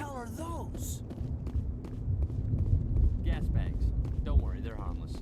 hell are those? Gas bags. Don't worry, they're harmless.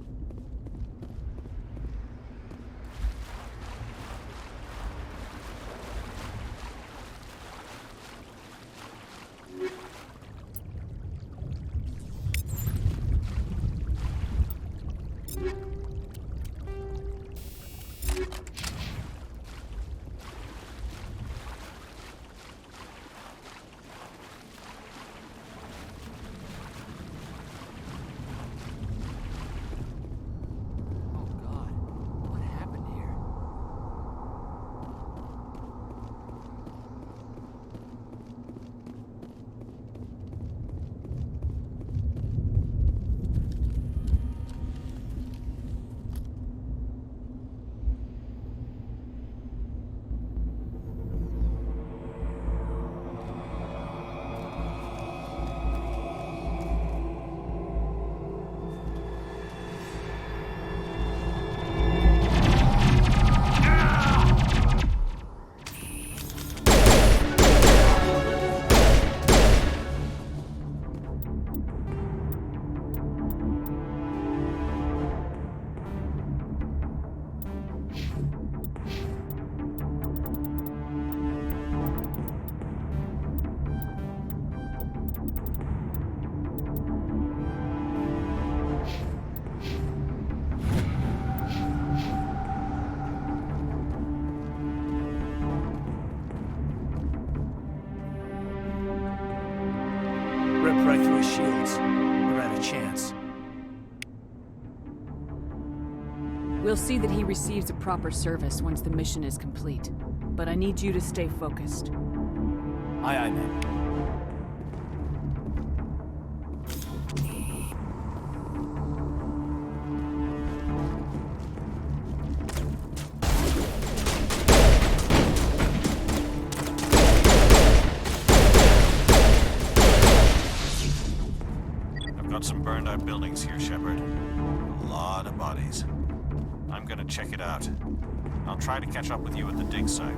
Ripped right through his shields. We're out of chance. We'll see that he receives a proper service once the mission is complete. But I need you to stay focused. Aye, aye, ma'am. I've got some burned out buildings here, Shepard. A lot of bodies. I'm gonna check it out. I'll try to catch up with you at the dig site.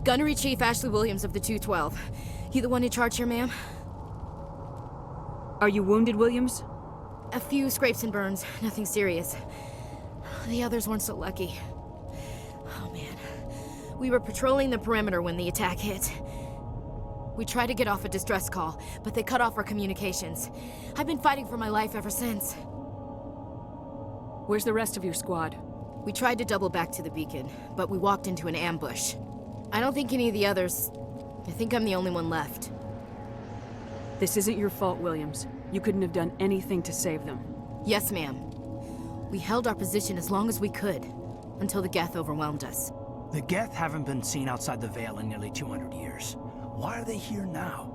Gunnery Chief Ashley Williams of the 212. You the one in charge here, ma'am? Are you wounded, Williams? A few scrapes and burns, nothing serious. The others weren't so lucky. Oh man. We were patrolling the perimeter when the attack hit. We tried to get off a distress call, but they cut off our communications. I've been fighting for my life ever since. Where's the rest of your squad? We tried to double back to the beacon, but we walked into an ambush. I don't think any of the others... I think I'm the only one left. This isn't your fault, Williams. You couldn't have done anything to save them. Yes, ma'am. We held our position as long as we could, until the Geth overwhelmed us. The Geth haven't been seen outside the Veil in nearly 200 years. Why are they here now?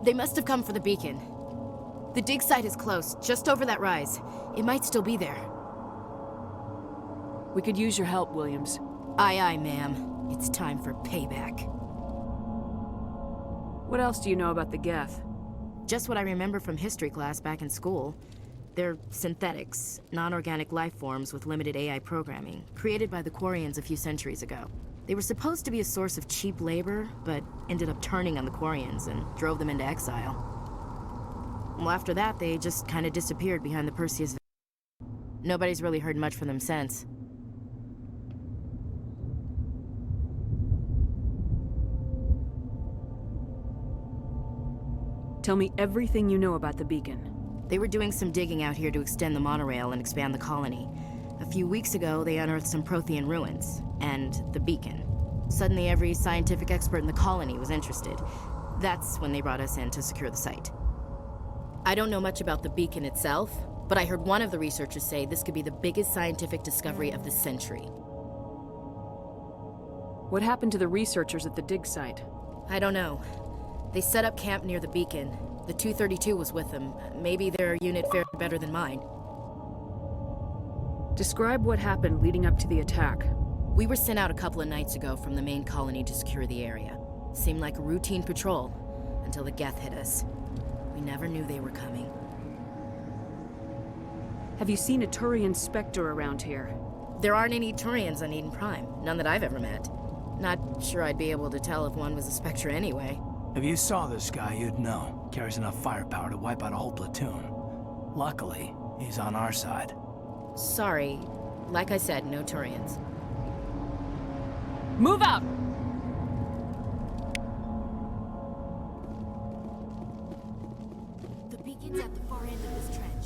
They must have come for the beacon. The dig site is close, just over that rise. It might still be there. We could use your help, Williams. Aye, aye, ma'am. It's time for payback. What else do you know about the Geth? Just what I remember from history class back in school. They're synthetics, non-organic life forms with limited AI programming, created by the Quarians a few centuries ago. They were supposed to be a source of cheap labor, but ended up turning on the Quarians and drove them into exile. Well, after that, they just kind of disappeared behind the Perseus. Nobody's really heard much from them since. Tell me everything you know about the beacon. They were doing some digging out here to extend the monorail and expand the colony. A few weeks ago, they unearthed some Prothean ruins, and the beacon. Suddenly, every scientific expert in the colony was interested. That's when they brought us in to secure the site. I don't know much about the beacon itself, but I heard one of the researchers say this could be the biggest scientific discovery of the century. What happened to the researchers at the dig site? I don't know. They set up camp near the beacon. The 232 was with them. Maybe their unit fared better than mine. Describe what happened leading up to the attack. We were sent out a couple of nights ago from the main colony to secure the area. Seemed like a routine patrol, until the Geth hit us. We never knew they were coming. Have you seen a Turian Spectre around here? There aren't any Turians on Eden Prime. None that I've ever met. Not sure I'd be able to tell if one was a Spectre anyway. If you saw this guy, you'd know. Carries enough firepower to wipe out a whole platoon. Luckily, he's on our side. Sorry. Like I said, no Turians. Move out! The beacon's at the far end of this trench.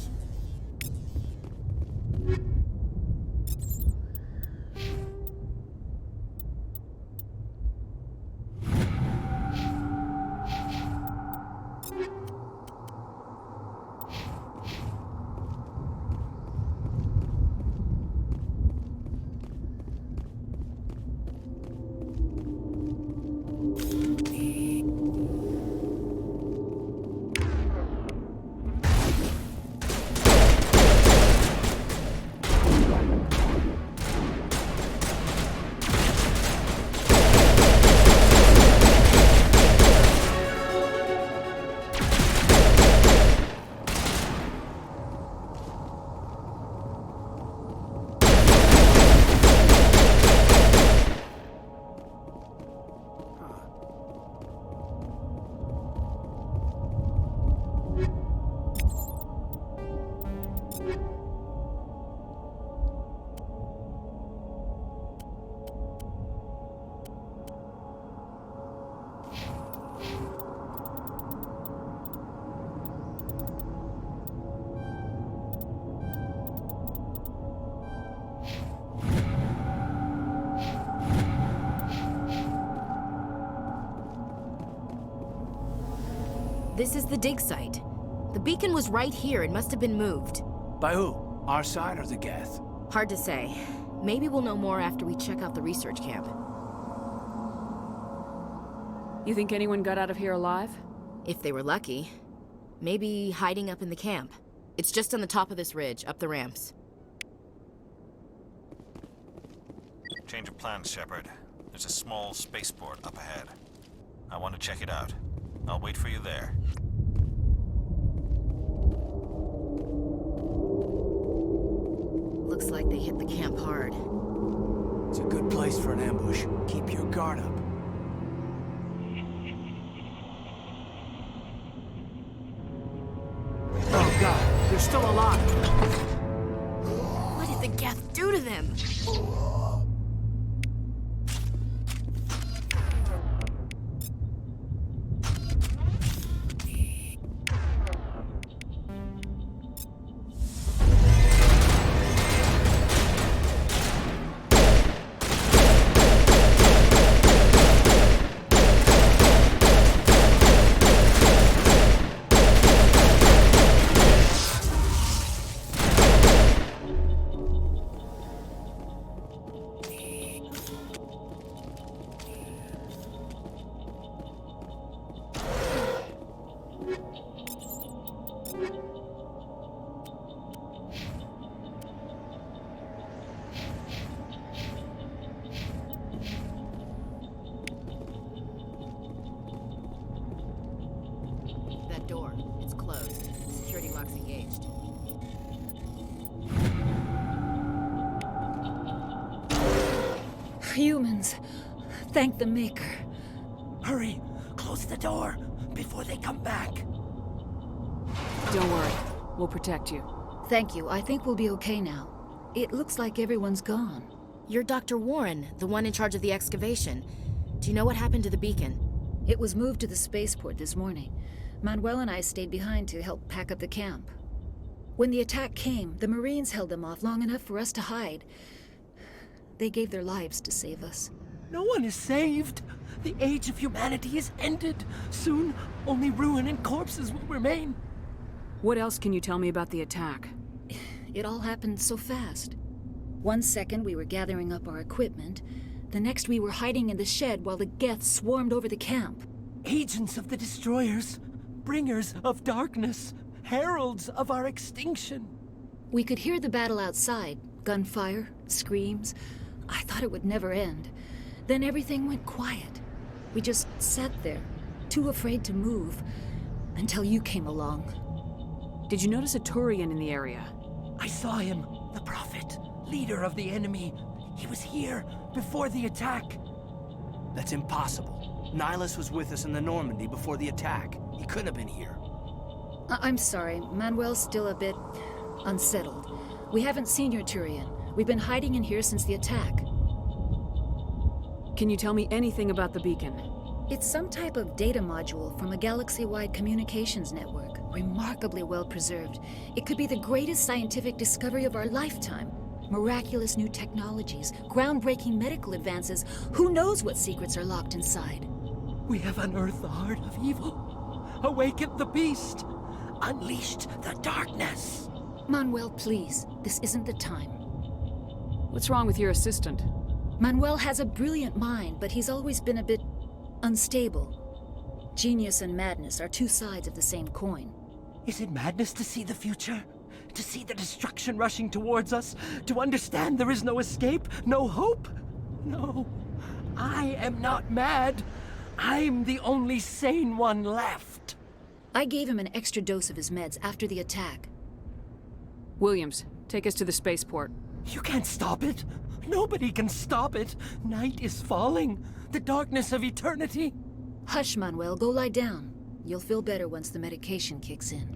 This is the dig site. The beacon was right here. It must have been moved. By who? Our side or the Geth? Hard to say. Maybe we'll know more after we check out the research camp. You think anyone got out of here alive? If they were lucky. Maybe hiding up in the camp. It's just on the top of this ridge, up the ramps. Change of plans, Shepard. There's a small spaceport up ahead. I want to check it out. I'll wait for you there. Looks like they hit the camp hard. It's a good place for an ambush. Keep your guard up. Oh god, they're still alive. What did the Geth do to them? Airlocks engaged. Humans. Thank the Maker. Hurry! Close the door before they come back. Don't worry. We'll protect you. Thank you. I think we'll be okay now. It looks like everyone's gone. You're Dr. Warren, the one in charge of the excavation. Do you know what happened to the beacon? It was moved to the spaceport this morning. Manuel and I stayed behind to help pack up the camp. When the attack came, the Marines held them off long enough for us to hide. They gave their lives to save us. No one is saved. The age of humanity is ended. Soon, only ruin and corpses will remain. What else can you tell me about the attack? It all happened so fast. 1 second we were gathering up our equipment. The next we were hiding in the shed while the Geth swarmed over the camp. Agents of the destroyers, bringers of darkness, heralds of our extinction. We could hear the battle outside. Gunfire, screams. I thought it would never end. Then everything went quiet. We just sat there, too afraid to move, until you came along. Did you notice a Turian in the area? I saw him, the Prophet, leader of the enemy. He was here before the attack. That's impossible. Nihilus was with us in the Normandy before the attack. He couldn't have been here. I'm sorry, Manuel's still a bit unsettled. We haven't seen your Turian. We've been hiding in here since the attack. Can you tell me anything about the beacon? It's some type of data module from a galaxy-wide communications network, remarkably well preserved. It could be the greatest scientific discovery of our lifetime. Miraculous new technologies, groundbreaking medical advances. Who knows what secrets are locked inside? We have unearthed the heart of evil, awakened the beast, unleashed the darkness. Manuel, please. This isn't the time. What's wrong with your assistant? Manuel has a brilliant mind, but he's always been a bit unstable. Genius and madness are two sides of the same coin. Is it madness to see the future? To see the destruction rushing towards us? To understand there is no escape? No hope? No. I am not mad. I'm the only sane one left. I gave him an extra dose of his meds after the attack. Williams, take us to the spaceport. You can't stop it. Nobody can stop it. Night is falling. The darkness of eternity. Hush, Manuel. Go lie down. You'll feel better once the medication kicks in.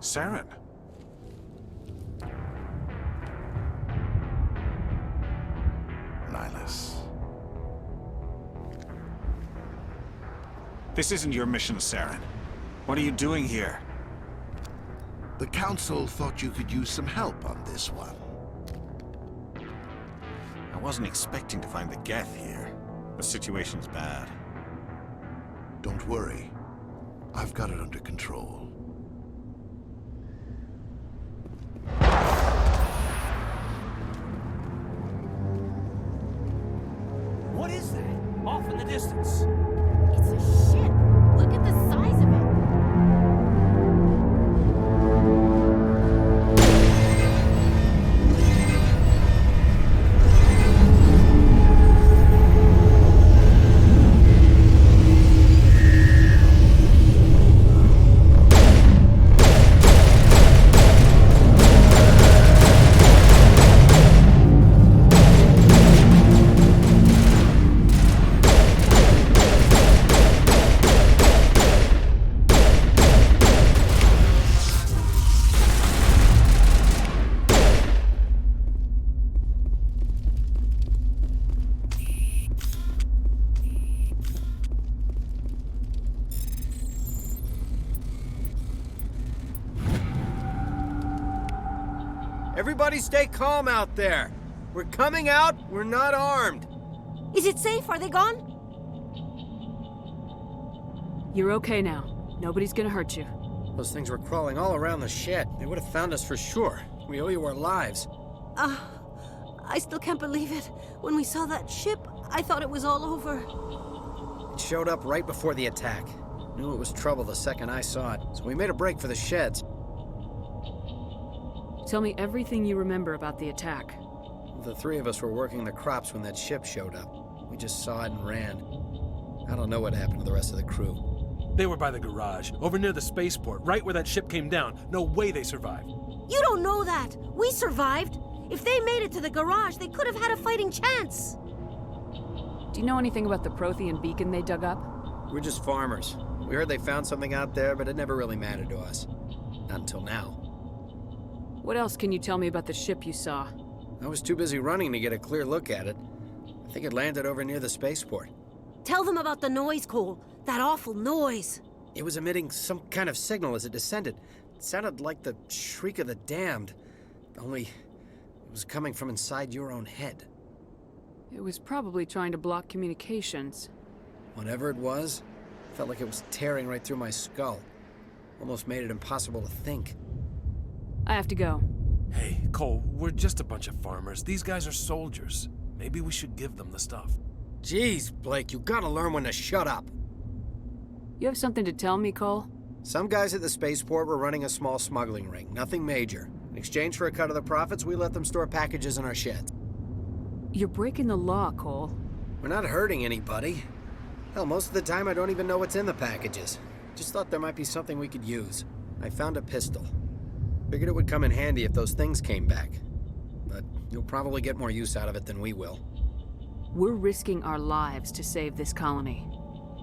Saren. Nihilus. This isn't your mission, Saren. What are you doing here? The Council thought you could use some help on this one. I wasn't expecting to find the Geth here. The situation's bad. Don't worry. I've got it under control. What is that? Off in the distance. It's a ship. Look at the size of it. Everybody stay calm out there. We're coming out, we're not armed. Is it safe? Are they gone? You're okay now. Nobody's gonna hurt you. Those things were crawling all around the shed. They would have found us for sure. We owe you our lives. I still can't believe it. When we saw that ship, I thought it was all over. It showed up right before the attack. Knew it was trouble the second I saw it, so we made a break for the sheds. Tell me everything you remember about the attack. The three of us were working the crops when that ship showed up. We just saw it and ran. I don't know what happened to the rest of the crew. They were by the garage, over near the spaceport, right where that ship came down. No way they survived. You don't know that. We survived. If they made it to the garage, they could have had a fighting chance. Do you know anything about the Prothean beacon they dug up? We're just farmers. We heard they found something out there, but it never really mattered to us. Not until now. What else can you tell me about the ship you saw? I was too busy running to get a clear look at it. I think it landed over near the spaceport. Tell them about the noise, Cole. That awful noise. It was emitting some kind of signal as it descended. It sounded like the shriek of the damned. Only it was coming from inside your own head. It was probably trying to block communications. Whatever it was, felt like it was tearing right through my skull. Almost made it impossible to think. I have to go. Hey, Cole, we're just a bunch of farmers. These guys are soldiers. Maybe we should give them the stuff. Jeez, Blake, you gotta learn when to shut up. You have something to tell me, Cole? Some guys at the spaceport were running a small smuggling ring, nothing major. In exchange for a cut of the profits, we let them store packages in our sheds. You're breaking the law, Cole. We're not hurting anybody. Hell, most of the time I don't even know what's in the packages. Just thought there might be something we could use. I found a pistol. Figured it would come in handy if those things came back. But you'll probably get more use out of it than we will. We're risking our lives to save this colony.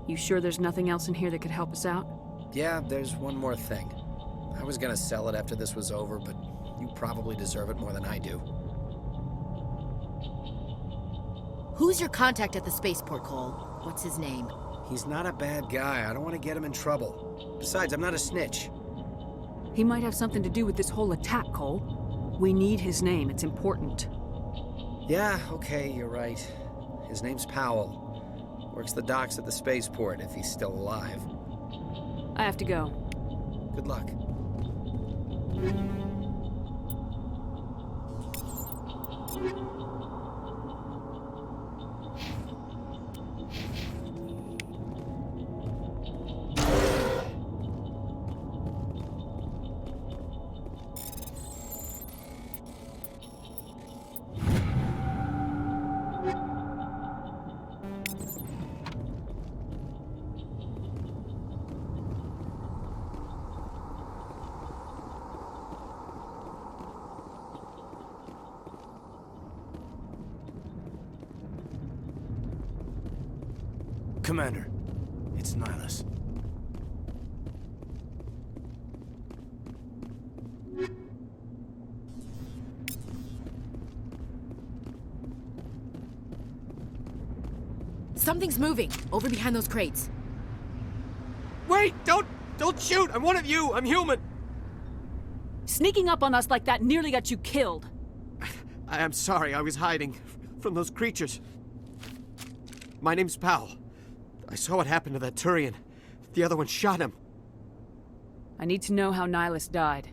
You sure there's nothing else in here that could help us out? Yeah, there's one more thing. I was gonna sell it after this was over, but you probably deserve it more than I do. Who's your contact at the spaceport, Cole? What's his name? He's not a bad guy. I don't want to get him in trouble. Besides, I'm not a snitch. He might have something to do with this whole attack, Cole. We need his name. It's important. Yeah, okay, you're right. His name's Powell. Works the docks at the spaceport, if he's still alive. I have to go. Good luck. Commander, it's Nihilus. Something's moving, over behind those crates. Wait! Don't shoot! I'm one of you! I'm human! Sneaking up on us like that nearly got you killed. I'm sorry, I was hiding from those creatures. My name's Powell. I saw what happened to that Turian. The other one shot him. I need to know how Nihilus died.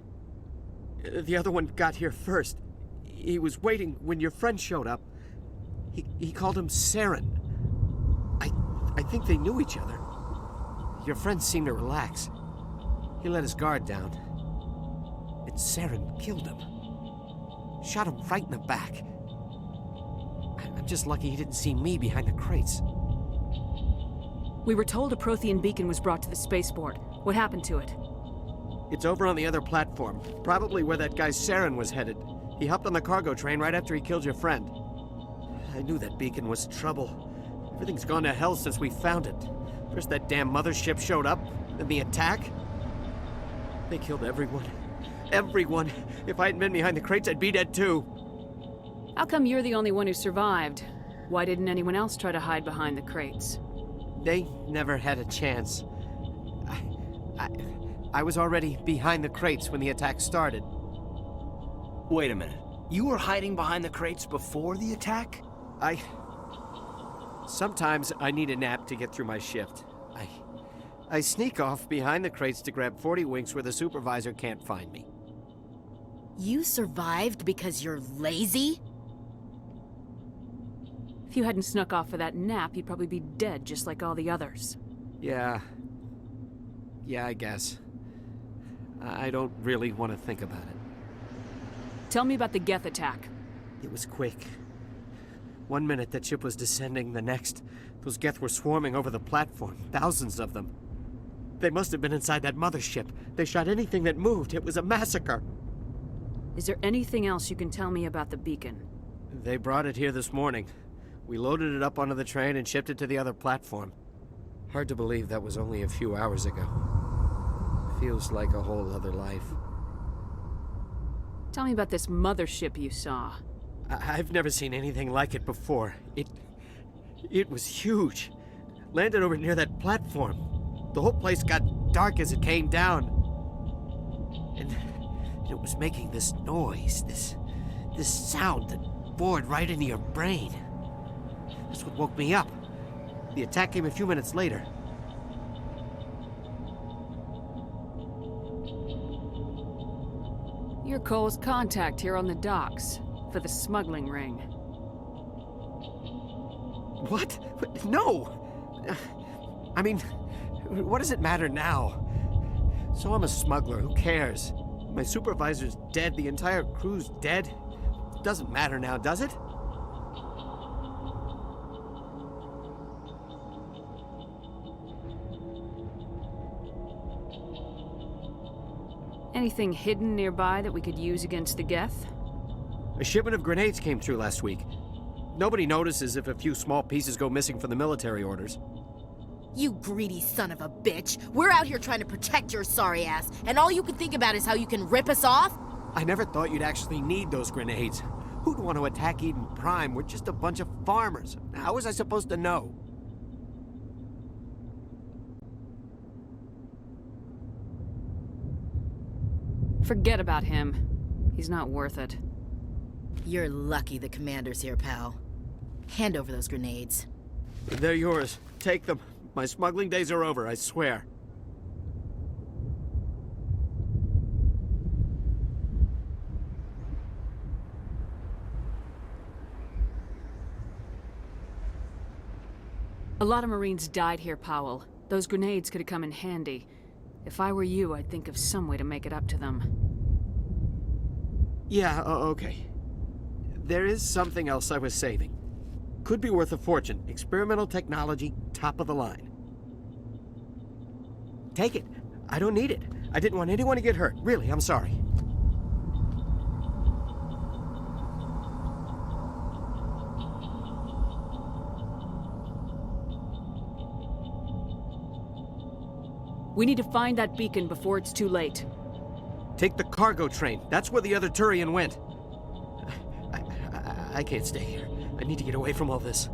The other one got here first. He was waiting when your friend showed up. He called him Saren. I think they knew each other. Your friend seemed to relax. He let his guard down. And Saren killed him. Shot him right in the back. I'm just lucky he didn't see me behind the crates. We were told a Prothean beacon was brought to the spaceport. What happened to it? It's over on the other platform. Probably where that guy Saren was headed. He hopped on the cargo train right after he killed your friend. I knew that beacon was trouble. Everything's gone to hell since we found it. First that damn mothership showed up, then the attack. They killed everyone. Everyone. If I hadn't been behind the crates, I'd be dead too. How come you're the only one who survived? Why didn't anyone else try to hide behind the crates? They never had a chance. I was already behind the crates when the attack started. Wait a minute. You were hiding behind the crates before the attack? Sometimes I need a nap to get through my shift. I sneak off behind the crates to grab 40 winks where the supervisor can't find me. You survived because you're lazy? If you hadn't snuck off for that nap, you'd probably be dead just like all the others. Yeah, I guess. I don't really want to think about it. Tell me about the Geth attack. It was quick. 1 minute that ship was descending, the next, those Geth were swarming over the platform. Thousands of them. They must have been inside that mothership. They shot anything that moved. It was a massacre. Is there anything else you can tell me about the beacon? They brought it here this morning. We loaded it up onto the train and shipped it to the other platform. Hard to believe that was only a few hours ago. Feels like a whole other life. Tell me about this mothership you saw. I've never seen anything like it before. It was huge. Landed over near that platform. The whole place got dark as it came down. And it was making this noise, this sound that bored right into your brain. That's what woke me up. The attack came a few minutes later. You're Cole's contact here on the docks, for the smuggling ring. What? No! I mean, what does it matter now? So I'm a smuggler, who cares? My supervisor's dead, the entire crew's dead. Doesn't matter now, does it? Anything hidden nearby that we could use against the Geth? A shipment of grenades came through last week. Nobody notices if a few small pieces go missing from the military orders. You greedy son of a bitch. We're out here trying to protect your sorry ass, and all you can think about is how you can rip us off? I never thought you'd actually need those grenades. Who'd want to attack Eden Prime? We're just a bunch of farmers. How was I supposed to know? Forget about him. He's not worth it. You're lucky the commander's here, pal. Hand over those grenades. They're yours. Take them. My smuggling days are over, I swear. A lot of Marines died here, Powell. Those grenades could have come in handy. If I were you, I'd think of some way to make it up to them. Yeah, okay. There is something else I was saving. Could be worth a fortune. Experimental technology, top of the line. Take it. I don't need it. I didn't want anyone to get hurt. Really, I'm sorry. We need to find that beacon before it's too late. Take the cargo train. That's where the other Turian went. I can't stay here. I need to get away from all this.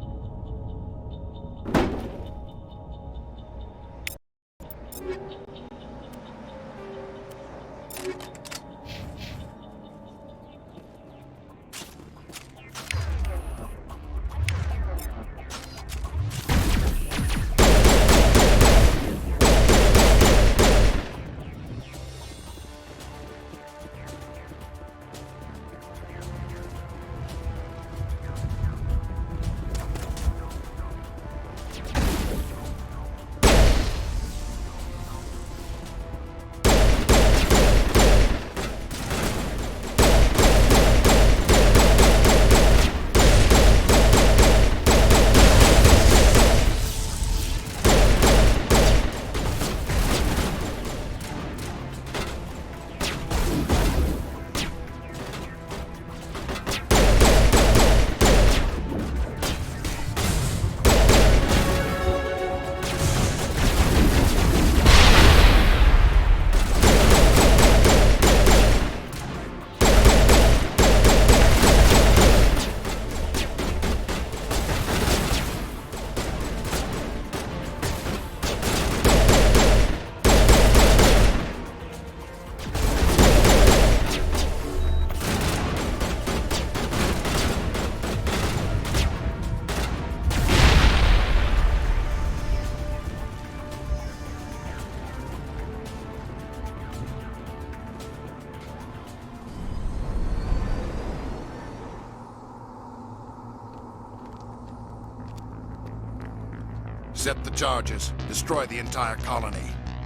Set the charges. Destroy the entire colony.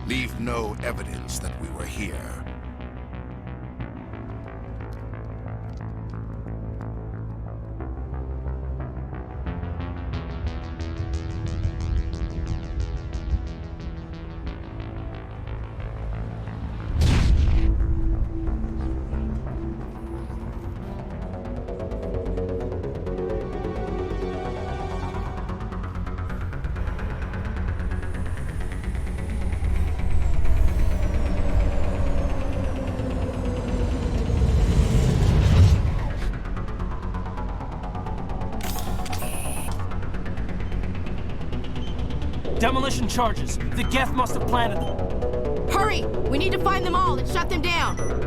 Leave no evidence that we were here. Demolition charges. The Geth must have planted them. Hurry! We need to find them all and shut them down!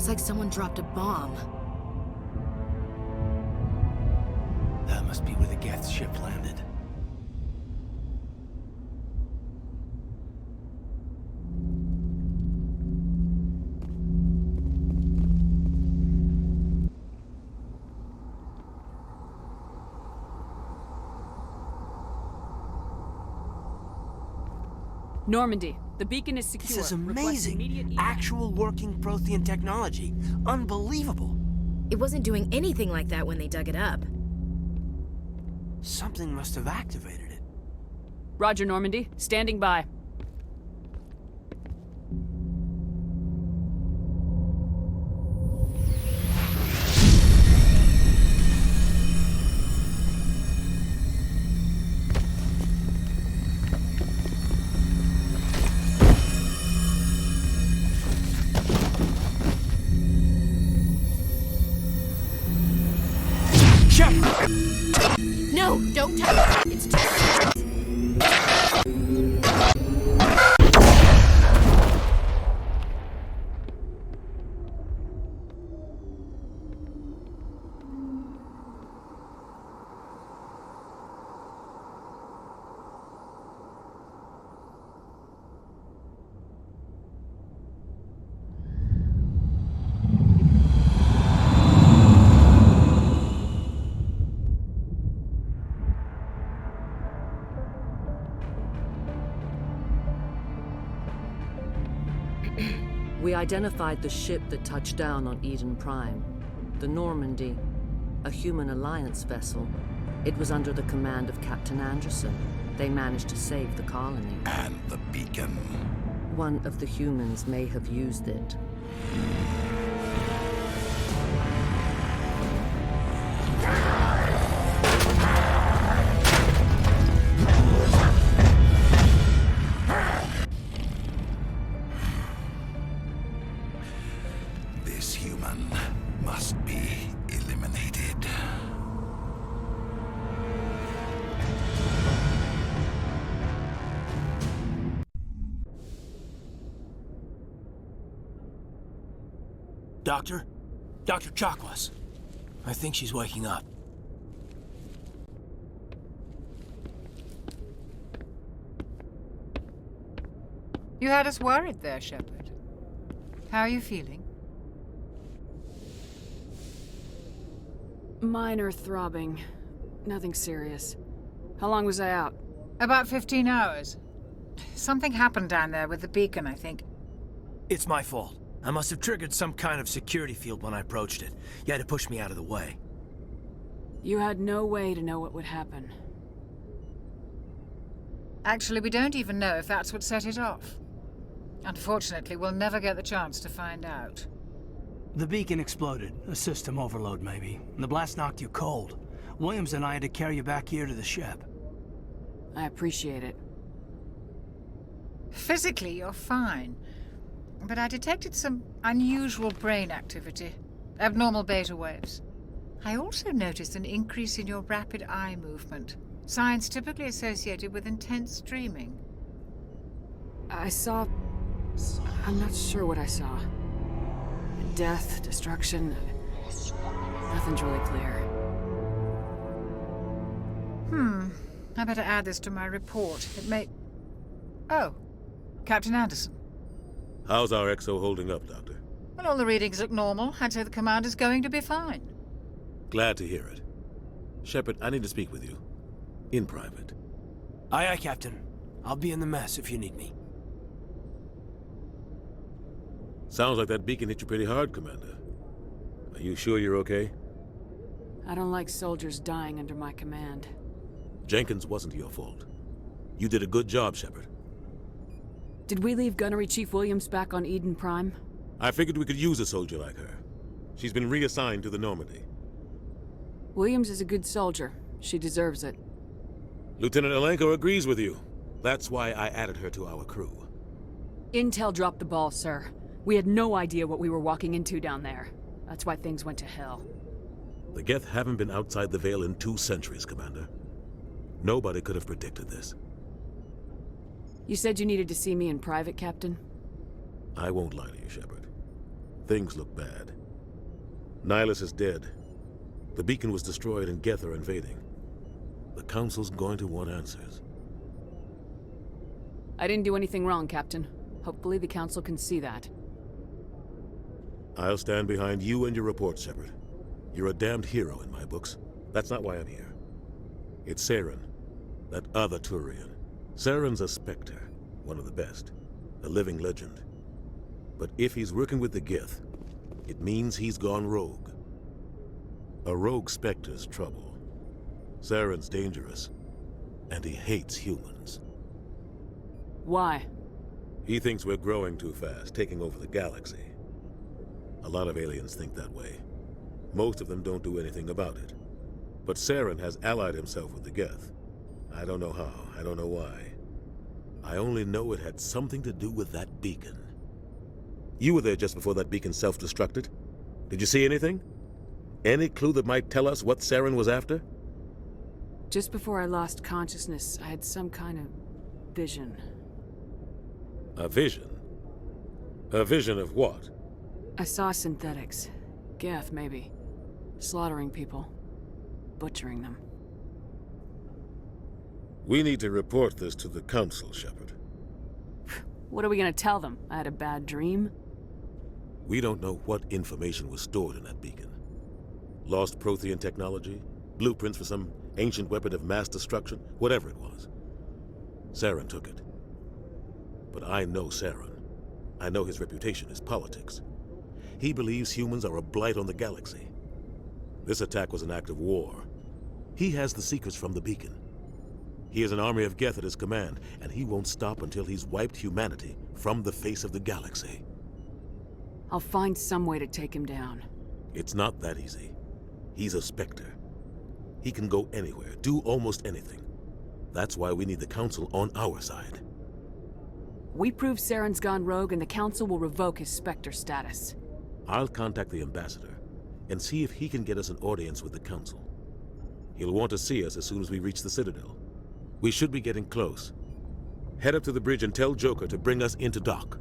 It's like someone dropped a bomb. That must be where the Geth ship landed. Normandy, The beacon is secure. This is Request immediate amazing. evac. Actual working Prothean technology. Unbelievable. It wasn't doing anything like that when they dug it up. Something must have activated it. Roger, Normandy. Standing by. No, don't touch it. It's too... We identified the ship that touched down on Eden Prime. The Normandy, a human alliance vessel. It was under the command of Captain Anderson. They managed to save the colony. And the beacon. One of the humans may have used it. This human must be eliminated. Doctor? Dr. Chakwas. I think she's waking up. You had us worried there, Shepard. How are you feeling? Minor throbbing. Nothing serious. How long was I out? About 15 hours. Something happened down there with the beacon, I think. It's my fault. I must have triggered some kind of security field when I approached it. You had to push me out of the way. You had no way to know what would happen. Actually, we don't even know if that's what set it off. Unfortunately, we'll never get the chance to find out. The beacon exploded. A system overload, maybe. The blast knocked you cold. Williams and I had to carry you back here to the ship. I appreciate it. Physically, you're fine. But I detected some unusual brain activity. Abnormal beta waves. I also noticed an increase in your rapid eye movement. Signs typically associated with intense dreaming. I saw... I'm not sure what I saw. Death, destruction... Nothing's really clear. I better add this to my report. It may... Oh, Captain Anderson. How's our XO holding up, Doctor? Well, all the readings look normal. I'd say the commander's going to be fine. Glad to hear it. Shepard, I need to speak with you. In private. Aye, aye, Captain. I'll be in the mess if you need me. Sounds like that beacon hit you pretty hard, Commander. Are you sure you're okay? I don't like soldiers dying under my command. Jenkins wasn't your fault. You did a good job, Shepard. Did we leave Gunnery Chief Williams back on Eden Prime? I figured we could use a soldier like her. She's been reassigned to the Normandy. Williams is a good soldier. She deserves it. Lieutenant Alenko agrees with you. That's why I added her to our crew. Intel dropped the ball, sir. We had no idea what we were walking into down there. That's why things went to hell. The Geth haven't been outside the Veil in 2 centuries, Commander. Nobody could have predicted this. You said you needed to see me in private, Captain? I won't lie to you, Shepard. Things look bad. Nihilus is dead. The beacon was destroyed and Geth are invading. The Council's going to want answers. I didn't do anything wrong, Captain. Hopefully the Council can see that. I'll stand behind you and your report, Shepard. You're a damned hero in my books. That's not why I'm here. It's Saren, that other Turian. Saren's a Spectre, one of the best. a living legend. But if he's working with the Geth, it means he's gone rogue. A rogue Spectre's trouble. Saren's dangerous, and he hates humans. Why? He thinks we're growing too fast, taking over the galaxy. A lot of aliens think that way. Most of them don't do anything about it. But Saren has allied himself with the Geth. I don't know how, I don't know why. I only know it had something to do with that beacon. You were there just before that beacon self-destructed. Did you see anything? Any clue that might tell us what Saren was after? Just before I lost consciousness, I had some kind of vision. A vision? A vision of what? I saw synthetics. Geth, maybe. Slaughtering people. Butchering them. We need to report this to the Council, Shepard. What are we gonna tell them? I had a bad dream? We don't know what information was stored in that beacon. Lost Prothean technology? Blueprints for some ancient weapon of mass destruction? Whatever it was. Saren took it. But I know Saren. I know his reputation is politics. He believes humans are a blight on the galaxy. This attack was an act of war. He has the secrets from the beacon. He has an army of Geth at his command, and he won't stop until he's wiped humanity from the face of the galaxy. I'll find some way to take him down. It's not that easy. He's a Spectre. He can go anywhere, do almost anything. That's why we need the Council on our side. We prove Saren's gone rogue and the Council will revoke his Spectre status. I'll contact the Ambassador and see if he can get us an audience with the Council. He'll want to see us as soon as we reach the Citadel. We should be getting close. Head up to the bridge and tell Joker to bring us into dock.